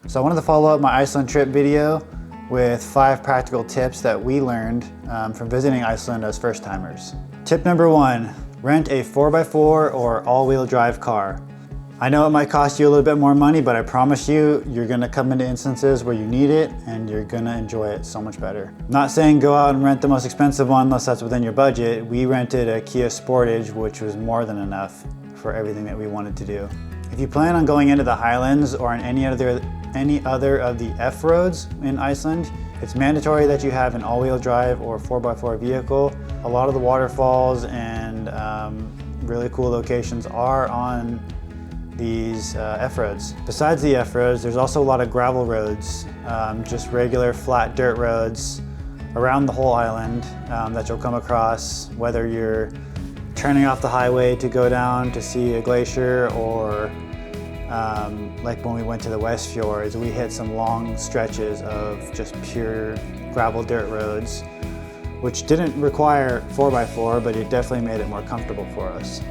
So I wanted to follow up my Iceland trip video with 5 practical tips that we learned from visiting Iceland as first timers. Tip number 1, rent a 4x4 or all-wheel drive car. I know it might cost you a little bit more money, but I promise you, you're gonna come into instances where you need it and you're gonna enjoy it so much better. Not saying go out and rent the most expensive one unless that's within your budget. We rented a Kia Sportage, which was more than enough for everything that we wanted to do. If you plan on going into the Highlands or on any other of the F roads in Iceland, it's mandatory that you have an all-wheel drive or 4x4 vehicle. A lot of the waterfalls and really cool locations are on these F roads. Besides the F roads, there's also a lot of gravel roads, just regular flat dirt roads around the whole island that you'll come across, whether you're turning off the highway to go down to see a glacier, or like when we went to the West Fjords, we hit some long stretches of just pure gravel dirt roads, which didn't require 4x4, but it definitely made it more comfortable for us.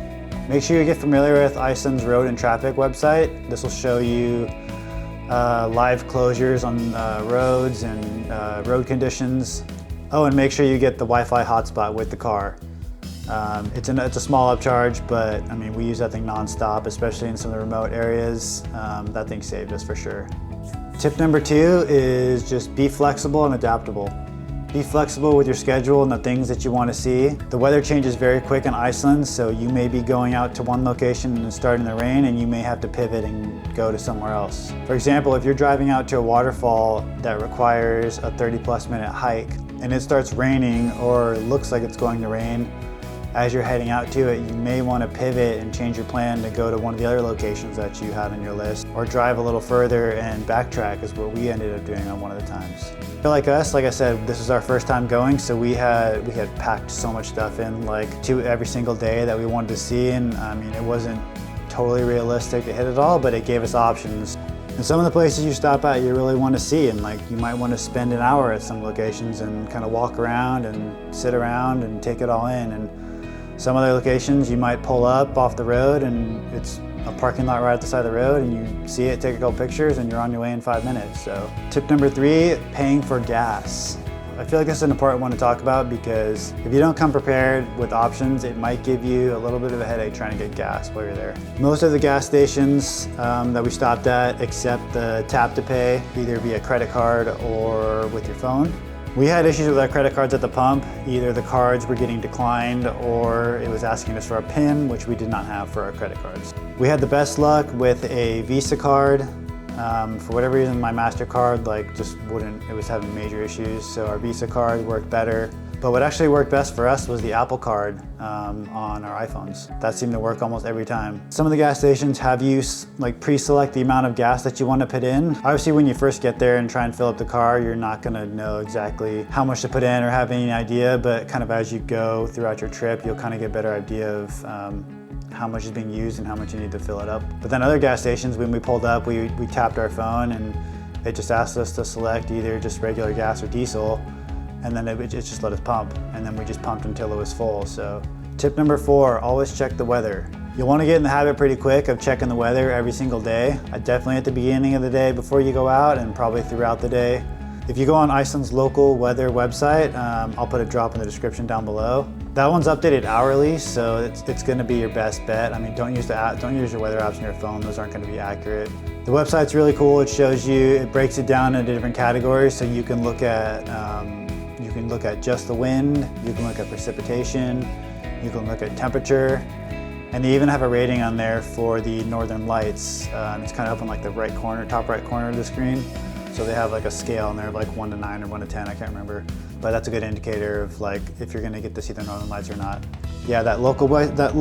Make sure you get familiar with Iceland's road and traffic website. This will show you live closures on roads and road conditions. Oh, and make sure you get the Wi-Fi hotspot with the car. It's a small upcharge, but I mean, we use that thing non-stop, especially in some of the remote areas. That thing saved us for sure. Tip number 2 is just be flexible and adaptable. Be flexible with your schedule and the things that you want to see. The weather changes very quick in Iceland, so you may be going out to one location and it's starting to rain, and you may have to pivot and go to somewhere else. For example, if you're driving out to a waterfall that requires a 30+ minute hike and it starts raining or looks like it's going to rain, as you're heading out to it, you may want to pivot and change your plan to go to one of the other locations that you had on your list, or drive a little further and backtrack is what we ended up doing on one of the times. Like us, like I said, this was our first time going, so we had packed so much stuff in, like to every single day that we wanted to see, and I mean, it wasn't totally realistic to hit it all, but it gave us options. And some of the places you stop at you really want to see, and like you might want to spend an hour at some locations and kind of walk around and sit around and take it all in. And some other locations you might pull up off the road and it's a parking lot right at the side of the road, and you see it, take a couple pictures, and you're on your way in 5 minutes. So tip number 3, paying for gas. I feel like this is an important one to talk about because if you don't come prepared with options, it might give you a little bit of a headache trying to get gas while you're there. Most of the gas stations that we stopped at accept the tap to pay, either via credit card or with your phone. We had issues with our credit cards at the pump. Either the cards were getting declined or it was asking us for a PIN, which we did not have for our credit cards. We had the best luck with a Visa card. For whatever reason, my MasterCard it was having major issues, so our Visa card worked better. But what actually worked best for us was the Apple Card on our iPhones. That seemed to work almost every time. Some of the gas stations have you pre-select the amount of gas that you want to put in. Obviously, when you first get there and try and fill up the car, you're not gonna know exactly how much to put in or have any idea, but kind of as you go throughout your trip, you'll kind of get a better idea of how much is being used and how much you need to fill it up. But then other gas stations, when we pulled up, we tapped our phone and it just asked us to select either just regular gas or diesel, and then it just let us pump, and then we just pumped until it was full. So tip number 4, always check the weather. You'll want to get in the habit pretty quick of checking the weather every single day. Definitely at the beginning of the day before you go out, and probably throughout the day. If you go on Iceland's local weather website, I'll put a drop in the description down below. That one's updated hourly, so it's going to be your best bet. I mean, don't use your weather apps on your phone; those aren't going to be accurate. The website's really cool. It breaks it down into different categories, so you can look at just the wind, you can look at precipitation, you can look at temperature, and they even have a rating on there for the northern lights. It's kind of up in like the top right corner of the screen. So they have like a scale in there of like 1 to 9 or 1 to 10, I can't remember. But that's a good indicator of like if you're gonna get to see the northern lights or not. Yeah, that local weather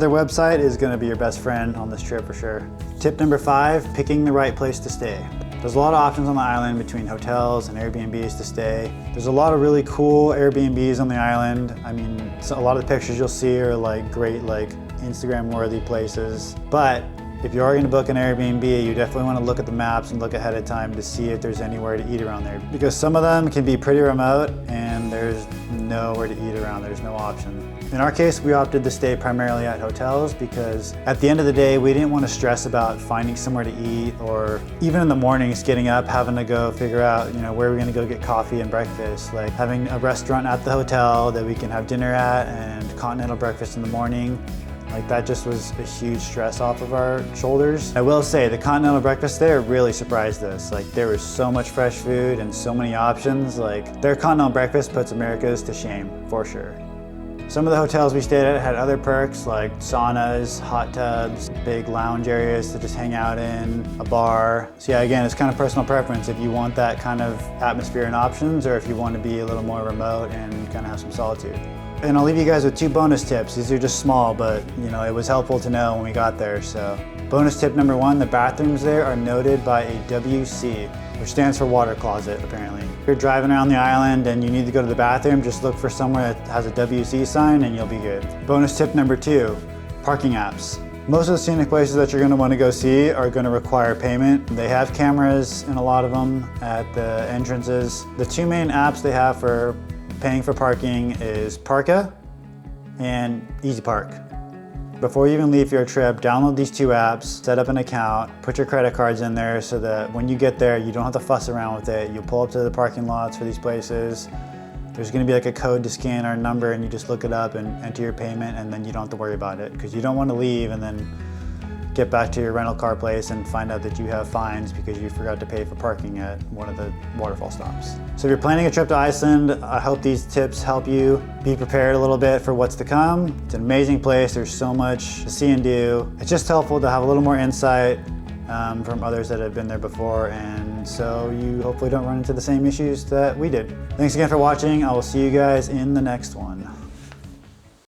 website is gonna be your best friend on this trip for sure. Tip number 5, picking the right place to stay. There's a lot of options on the island between hotels and Airbnbs to stay. There's a lot of really cool Airbnbs on the island. I mean, a lot of the pictures you'll see are like great, like Instagram-worthy places. But if you are going to book an Airbnb, you definitely want to look at the maps and look ahead of time to see if there's anywhere to eat around there. Because some of them can be pretty remote and there's nowhere to eat around, there's no option. In our case, we opted to stay primarily at hotels because at the end of the day, we didn't want to stress about finding somewhere to eat, or even in the mornings getting up, having to go figure out, where we're gonna go get coffee and breakfast. Like having a restaurant at the hotel that we can have dinner at and continental breakfast in the morning. Like that just was a huge stress off of our shoulders. I will say the continental breakfast there really surprised us. Like there was so much fresh food and so many options. Like their continental breakfast puts America's to shame, for sure. Some of the hotels we stayed at had other perks like saunas, hot tubs, big lounge areas to just hang out in, a bar. So yeah, again, it's kind of personal preference if you want that kind of atmosphere and options, or if you want to be a little more remote and kind of have some solitude. And I'll leave you guys with 2 bonus tips. These are just small, but it was helpful to know when we got there. So bonus tip number 1, the bathrooms there are noted by a WC, which stands for water closet, apparently. If you're driving around the island and you need to go to the bathroom, just look for somewhere that has a WC sign and you'll be good. Bonus tip number 2, parking apps. Most of the scenic places that you're gonna wanna go see are gonna require payment. They have cameras in a lot of them at the entrances. The 2 main apps they have for paying for parking is Parka and Easy Park. Before you even leave for your trip, download these 2 apps, set up an account, put your credit cards in there so that when you get there, you don't have to fuss around with it. You pull up to the parking lots for these places. There's gonna be like a code to scan or a number, and you just look it up and enter your payment, and then you don't have to worry about it, because you don't want to leave and then get back to your rental car place and find out that you have fines because you forgot to pay for parking at one of the waterfall stops. So if you're planning a trip to Iceland, I hope these tips help you be prepared a little bit for what's to come. It's an amazing place. There's so much to see and do. It's just helpful to have a little more insight from others that have been there before, and so you hopefully don't run into the same issues that we did. Thanks again for watching. I will see you guys in the next one.